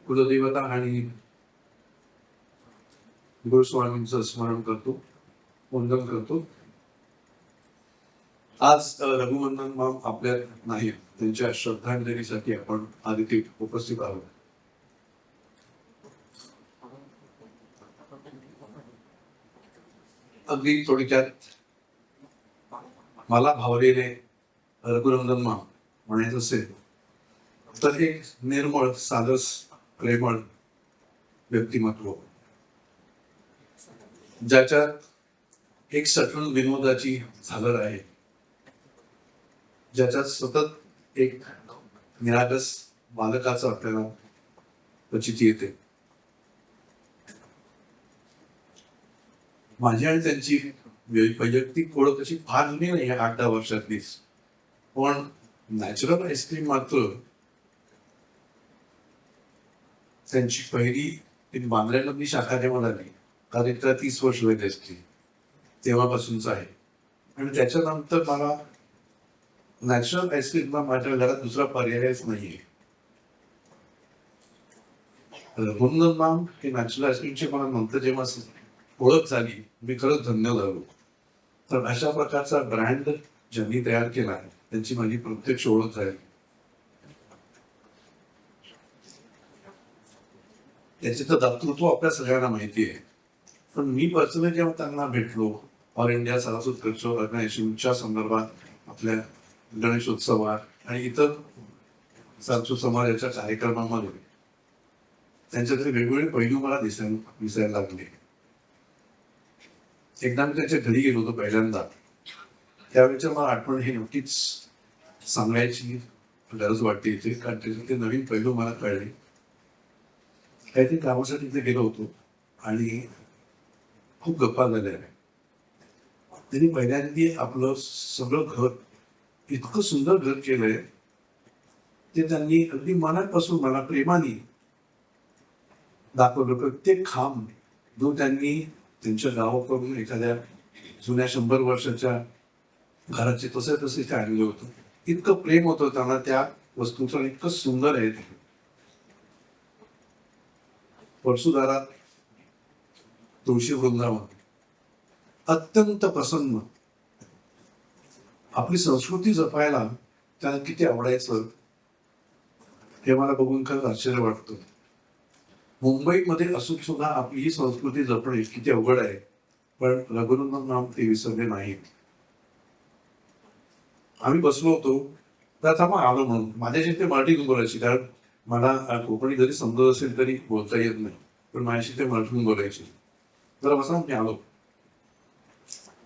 कुलदेवता आणि गुरुस्वामींचं स्मरण करतो, वंदन करतो. आज रघुवंदन माम आपल्या नाही, त्यांच्या श्रद्धांजलीसाठी आपण आदिती उपस्थित आहोत. अगदी थोडक्यात मला भावलेले रघुवंदन माम म्हणायचं असेल तर एक निर्मळ, साधस, प्रेमळ व्यक्तिमत्व, ज्याच्यात एक सटल विनोदाची झालर आहे, ज्याच्यात सतत एक निरागस बालकाचं आपल्याला प्रचिती येते. माझी आणि त्यांची वैयक्तिक ओळख अशी फार जुनी नाही, 8-10 वर्षातलीच. पण नॅचरल आईस्क्रीम मात्र त्यांची पहिली बांद्र्यामधली शाखा जेव्हा झाली, कारण 30 वर्ष झाली असतील, तेव्हापासूनच आहे. आणि त्याच्यानंतर मला नॅचरल आईस्क्रीमला माझ्या घरात दुसरा पर्यायच नाहीये. रघुवंदन माम हे नॅचरल आईस्क्रीमचे मला नंतर जेव्हा ओळख झाली, मी खरंच धन्य झालो. तर अशा प्रकारचा ब्रँड ज्यांनी तयार केला, त्यांची माझी प्रत्यक्ष ओळख झाली. त्याचे तर दातृत्व आपल्या सगळ्यांना माहिती आहे. पण मी पर्सनली जेव्हा त्यांना भेटलो, ऑल इंडिया सरस्वती कल्चरल ऑर्गनायझेशनच्या संदर्भात आपल्या गणेशोत्सवात आणि इतर सरस्वती समाजाच्या कार्यक्रमामध्ये त्यांच्यातले वेगवेगळे पैलू मला दिसायला लागले. एकदा मी त्याच्या घरी गेलो होतो पहिल्यांदा, त्यावेळेच्या मला आठवण ही नक्कीच सांगायची गरज वाटते इथे, कारण त्याचे ते नवीन पैलू मला कळले. काहीतरी कामासाठी तिथे गेलो होतो आणि खूप गप्पा झाल्या. त्यांनी पहिल्यांदा आपलं सगळं घर, इतकं सुंदर घर केलंय, ते त्यांनी अगदी मनापासून मला प्रेमाने दाखवलं. प्रत्येक खांब जो त्यांनी त्यांच्या गावाकडून एखाद्या जुन्या 100 वर्षाच्या घराचे तसे ते आणले होतं. इतकं प्रेम होतं त्यांना त्या वस्तूचं, इतकं सुंदर आहे ते. परशुदारात तुळशी वृंदावन अत्यंत प्रसन्न. आपली संस्कृती जपायला त्यांना किती आवडायचं हे मला बघून खरंच आश्चर्य वाटतं. मुंबईमध्ये असून सुद्धा आपली ही संस्कृती जपणे किती अवघड आहे, पण रघुवंदन माम ते विसरले नाहीत. आम्ही बसलो होतो, तर मग आलो म्हणून माझ्याशी ते मराठीतून बोलायची, कारण मला कोकणी जरी समजत असेल तरी बोलता येत नाही, पण माझ्याशी ते मराठीतून बोलायचे. जरा बसा, मी आलो.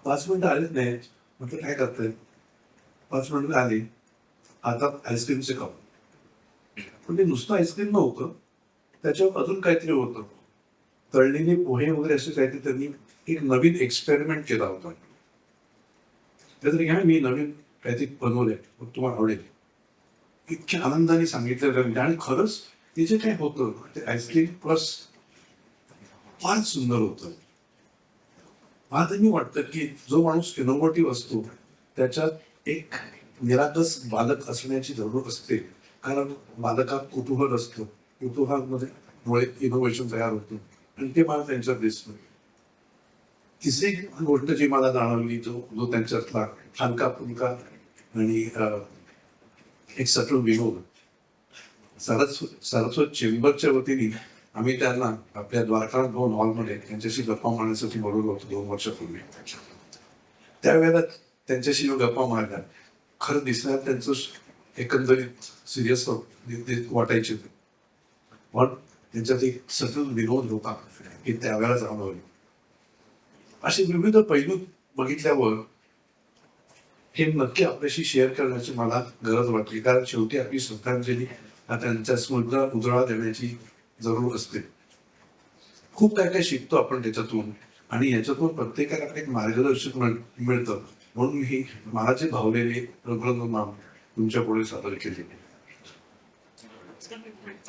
5 मिनिटं आलेच नाही. म्हटलं काय करताय? 5 मिनिटं आले, हातात आईस्क्रीमचे कप. पण ते नुसतं आईस्क्रीम नव्हतं, त्याच्यावर अजून काहीतरी होतं. तळलेले पोहे वगैरे असे काहीतरी त्यांनी एक नवीन एक्सपेरिमेंट केला होता. त्यातरी घ्या, मी नवीन काहीतरी बनवलंय, मग तुम्हाला आवडेल. इतक्या आनंदाने सांगितलं. आणि खरंच ते जे काय होतं ते आईस्क्रीम प्लस फार सुंदर होतं. आजही वाटतं की जो माणूस इनोव्हेटिव्ह असतो त्याच्यात एक निरागस बालक असण्याची जरूर असते, कारण बालकात कुतूहल असतं. कुतूहलामुळे इनोव्हेशन तयार होतं आणि ते मला त्यांच्यात दिसतं. तिसरी गोष्ट जी मला जाणवली, जो त्यांच्यातला हलका फुलका आणि एक सटल विनोद. सरस्वत चेंबरच्या वतीने आम्ही त्यांना आपल्या द्वारका भवन हॉलमध्ये त्यांच्याशी गप्पा मारण्यासाठी बोलवलं होतं 2 वर्षापूर्वी. त्यावेळेला त्यांच्याशी गप्पा मारल्या, खरं दिसण्यात त्यांचं एकंदरीत सिरियस वाटायचे, पण त्यांच्यात एक सटल विनोद होता की त्यावेळेला जाणवलं. असे विविध पैलू बघितल्यावर हे नक्की आपल्याशी शेअर करण्याची मला गरज वाटली, कारण शेवटी आपली श्रद्धांजली त्यांच्या स्मृतीला उजळा देण्याची जरूर असते. खूप काय काय शिकतो आपण त्याच्यातून, आणि याच्यातून प्रत्येकाला एक मार्गदर्शक मिळतं. म्हणून ही मला जे भावलेले रघुवंदन माम तुमच्या पुढे सादर केले.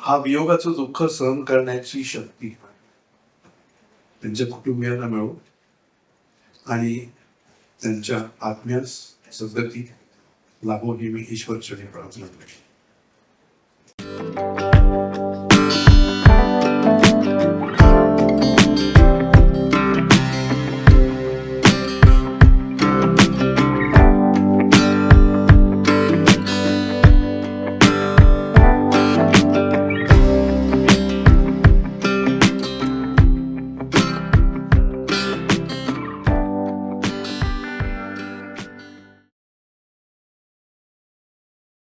हा वियोगाचं दुःख सहन करण्याची शक्ती त्यांच्या कुटुंबियांना मिळो आणि त्यांच्या आत्म्यास सद्गती लाभो ही मी ईश्वर चरणी प्रार्थना करतो.